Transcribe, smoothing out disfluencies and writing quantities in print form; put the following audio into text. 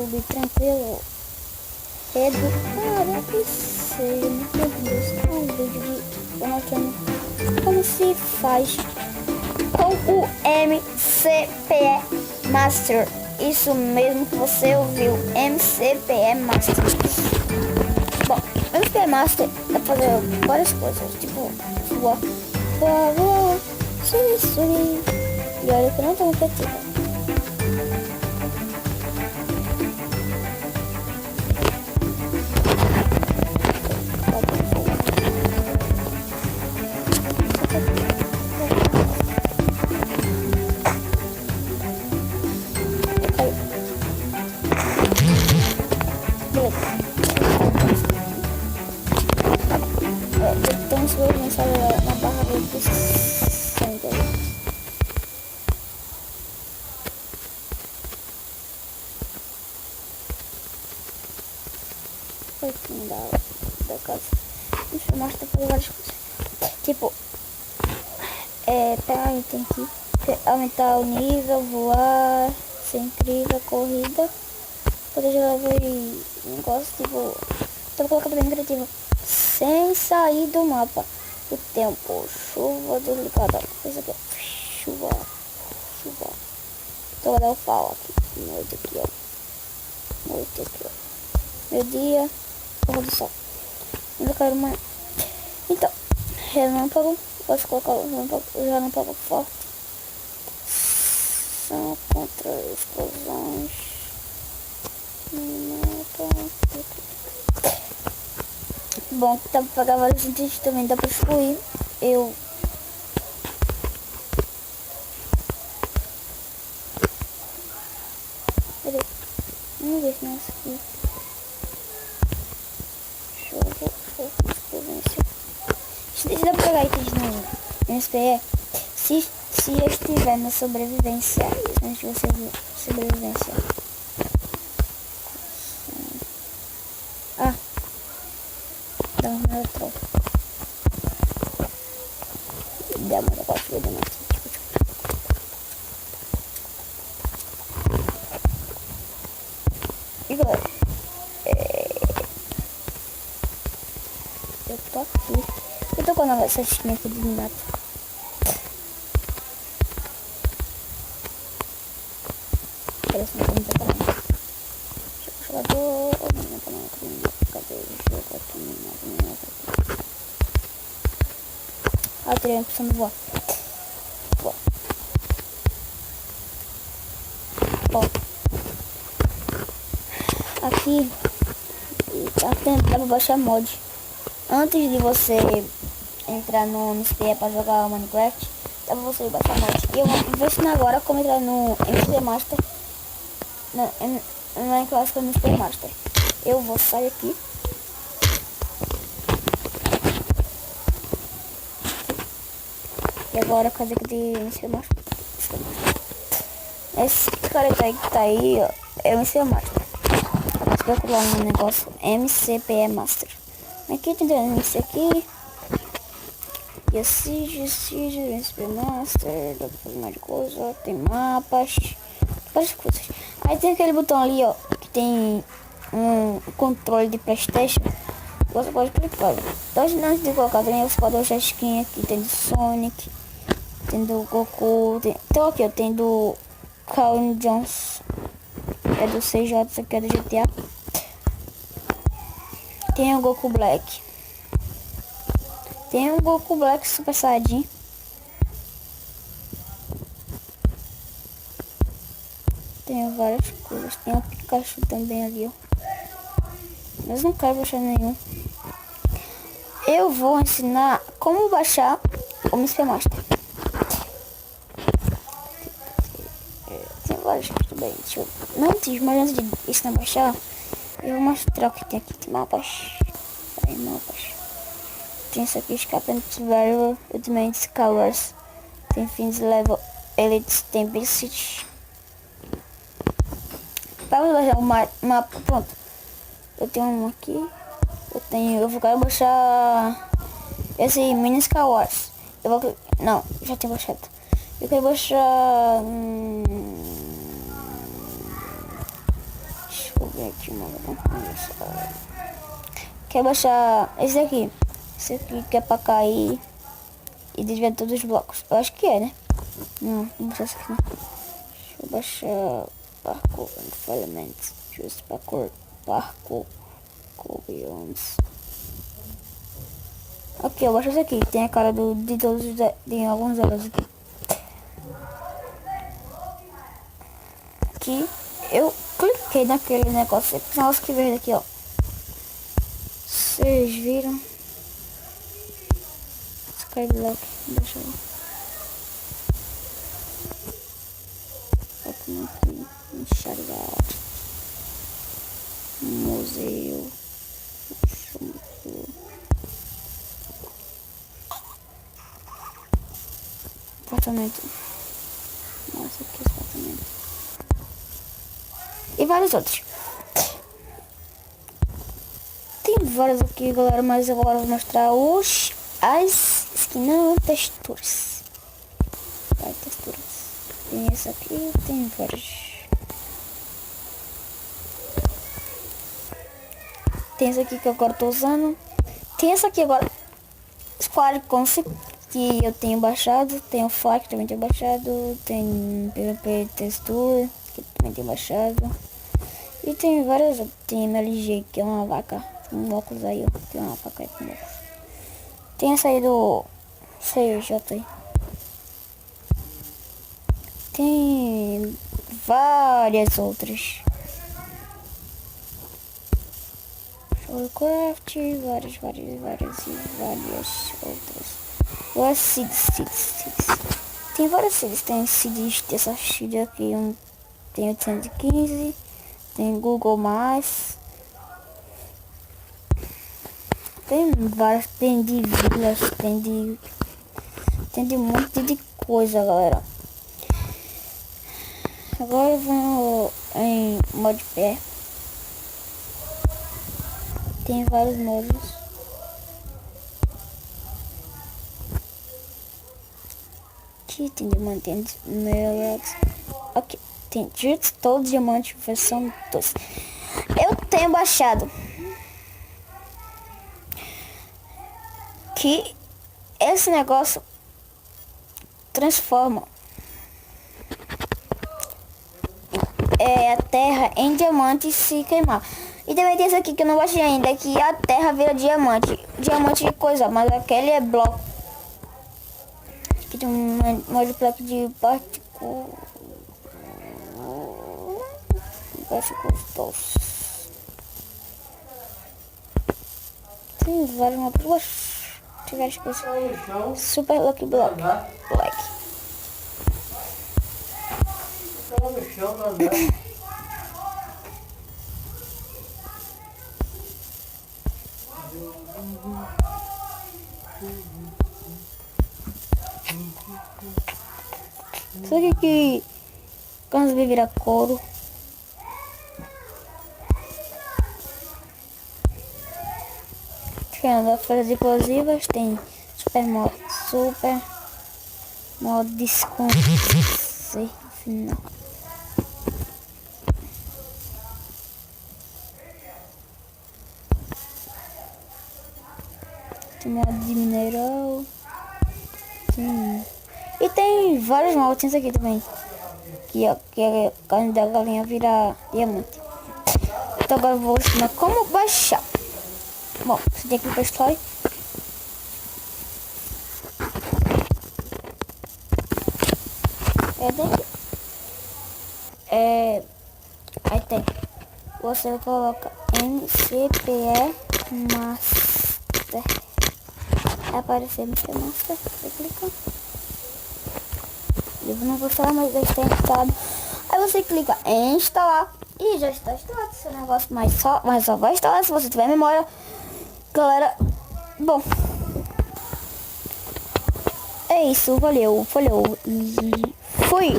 YouTube tranquilo. Cara, que seja, meu Deus, um vídeo de mostrando como se faz com o MCPE Master. Isso mesmo que você ouviu, MCPE Master. Bom, MCPE Master dá pra fazer várias coisas, tipo voar, subir. E olha que eu não tô competitiva. Tem uns dois mensagens na barra do sangue. Foi aqui da casa. Deixa eu mostrar pra várias coisas. Tipo, pegar item aqui, aumentar o nível, voar, ser incrível, corrida. Poder jogar vários negócios, tipo, então vou colocar bem criativo. Sem sair do mapa. O tempo, chuva delicada. Isso aqui, chuva. Então vou dar o pau aqui. Noite aqui, ó. Noite aqui, ó. Meu dia, pôr do sol. Eu quero mais. Então, relâmpago. Posso colocar o relâmpago forte. São contra explosões. Bom, dá pra pegar vários itens também, dá pra excluir. Peraí, vamos ver se não é isso aqui. Explosão. Se dá pra pegar itens no MSPE, se eu estiver na sobrevivência, antes de você ver sobrevivência. Dá um neutral. Dá uma negócio de mais. E galera, eu tô aqui. Eu tô com essa skin aqui de Minato. Parece que não tá parando. Jogador. Cadê o jogo aqui? Ah, teria a opção de voar. Ó. Aqui dá pra baixar mod. Antes de você entrar no MCP pra jogar Minecraft, dá pra você baixar mod. E eu vou ensinar agora como entrar no MCP Master. No Minecraft com o MCP Master. Eu vou sair aqui. E agora, cadê que de MCP Master? Esse cara que tá aí, ó, é o MCP Master. Vou procurar no negócio MCPE Master. Aqui tem esse aqui. E assim, MCP Master. Dá pra fazer mais coisa. Tem mapas. Várias coisas. Aí tem aquele botão ali, ó, que tem um controle de PlayStation. Você pode clicar. Então, antes de colocar também, você pode achar skin aqui. Tem do Sonic. Tem do Goku. Então aqui, ó, tem do Calvin Jones. É do CJ, isso aqui é do GTA. Tem o Goku Black. Tem o Goku Black Super Saiyajin. Tem várias coisas. Tem o Pikachu também ali, ó. Mas não quero baixar nenhum. Eu vou ensinar como baixar o MCP Master. Tem vários aqui também. Deixa eu... Mas antes de ensinar a baixar, eu vou mostrar o que tem aqui. Tem mapas. Tem isso aqui, Escapement Variable, Ultimate Colors. Tem Fins Level Elite, tem Basic. Para baixar o mapa, pronto. Eu tenho um aqui. Eu quero baixar esse Mini Skywars. Não, já tenho baixado. Eu quero baixar. Deixa eu ver aqui uma coisa. Quer baixar esse aqui? Esse aqui que é pra cair e desviar todos os blocos. Eu acho que é, né? Não, não baixar esse aqui não. Deixa eu baixar Parkour and Elements. Just Parkour Beyonds. Aqui, eu baixo esse aqui. Tem a cara de todos os de alguns delas aqui. Aqui eu cliquei naquele negócio que veio daqui, ó. Vocês viram? Skyblock, deixa eu aqui, enxergar museu, apartamento, nossa, que apartamento e vários outros. Tem vários aqui, galera, mas agora eu vou mostrar as skins, não, texturas. Vai, texturas. Tem esse aqui, tem vários. Tem esse aqui que eu agora tô usando. Tem esse aqui agora, Squad Concept, que eu tenho baixado. Tem o Fly, que também tenho baixado. Tem PVP Texture, que também tenho baixado. E tem várias, tem MLG, que é uma vaca. Um óculos aí, ó. Tem uma faca aí com óculos. Tem essa aí do CJ aí. Tem várias outras. Showcraft, várias outras. Agora seeds. Tem várias seeds. Tem seeds dessa seed aqui. Tem 815. Tem Google+. Tem várias, tem de vilas, tem de um monte de coisa, galera. Agora eu vou em modpack. Tem vários modos. Aqui tem diamante, tem emeralds. Aqui tem todo diamante versão 2. Eu tenho baixado. Que esse negócio transforma a terra em diamante se queimar. E também tem esse aqui que eu não baixei ainda, que a terra vira diamante. Diamante de coisa, mas aquele é bloco. Aqui tem um modpack de partículas doces. Tem vários mapas. Várias coisas. Super Lucky Block. Black. Isso aqui que quando vai virar couro. Das folhas explosivas, tem super modo desconto final. Tem modo de mineral. Sim. E tem vários modos aqui também. Que a carne da galinha vira diamante. Então agora eu vou ensinar como baixar. Bom, você tem que ir para Story. Aí tem. Você coloca MCPE Master. Vai aparecer MCPE Master. Você clica. Eu não vou instalar, mas já está instalado. Aí você clica em instalar. E já está instalado esse negócio. Mas só vai instalar se você tiver memória. Galera, bom, é isso, valeu, e fui!